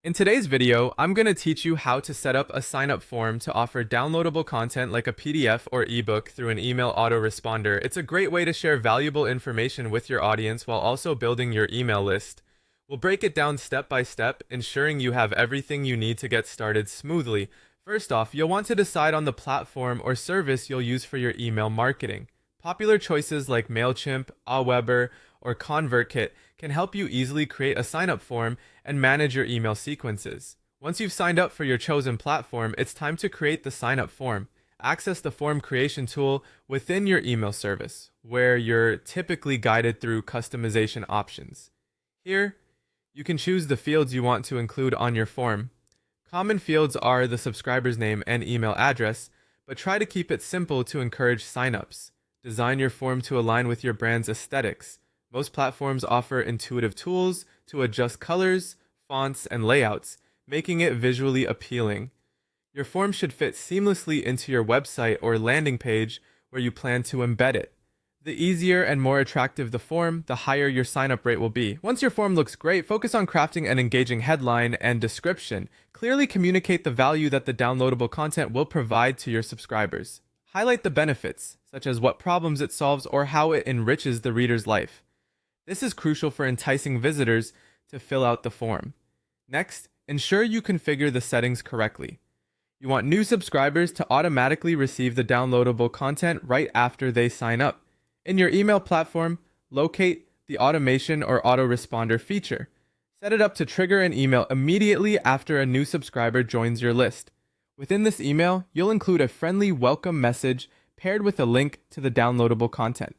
In today's video, I'm going to teach you how to set up a sign-up form to offer downloadable content like a PDF or ebook through an email autoresponder. It's a great way to share valuable information with your audience while also building your email list. We'll break it down step by step, ensuring you have everything you need to get started smoothly. First off, you'll want to decide on the platform or service you'll use for your email marketing. Popular choices like MailChimp, Aweber, or ConvertKit can help you easily create a sign-up form and manage your email sequences. Once you've signed up for your chosen platform, it's time to create the sign-up form. Access the form creation tool within your email service, where you're typically guided through customization options. Here, you can choose the fields you want to include on your form. Common fields are the subscriber's name and email address, but try to keep it simple to encourage sign-ups. Design your form to align with your brand's aesthetics. Most platforms offer intuitive tools to adjust colors, fonts, and layouts, making it visually appealing. Your form should fit seamlessly into your website or landing page where you plan to embed it. The easier and more attractive the form, the higher your sign-up rate will be. Once your form looks great, focus on crafting an engaging headline and description. Clearly communicate the value that the downloadable content will provide to your subscribers. Highlight the benefits, such as what problems it solves or how it enriches the reader's life. This is crucial for enticing visitors to fill out the form. Next, ensure you configure the settings correctly. You want new subscribers to automatically receive the downloadable content right after they sign up. In your email platform, locate the automation or autoresponder feature. Set it up to trigger an email immediately after a new subscriber joins your list. Within this email, you'll include a friendly welcome message paired with a link to the downloadable content.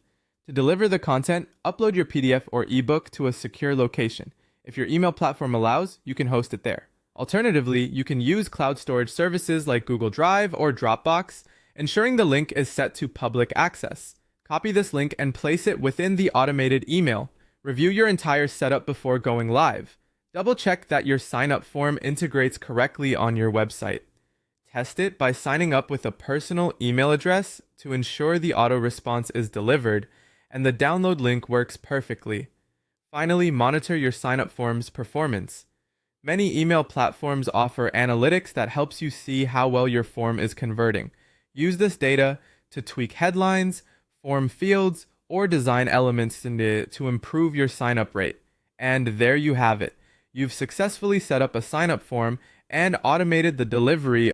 To deliver the content, upload your PDF or ebook to a secure location. If your email platform allows, you can host it there. Alternatively, you can use cloud storage services like Google Drive or Dropbox, ensuring the link is set to public access. Copy this link and place it within the automated email. Review your entire setup before going live. Double check that your sign-up form integrates correctly on your website. Test it by signing up with a personal email address to ensure the auto response is delivered and the download link works perfectly. Finally, monitor your sign-up form's performance. Many email platforms offer analytics that helps you see how well your form is converting. Use this data to tweak headlines, form fields, or design elements to improve your sign-up rate. And there you have it. You've successfully set up a sign-up form and automated the delivery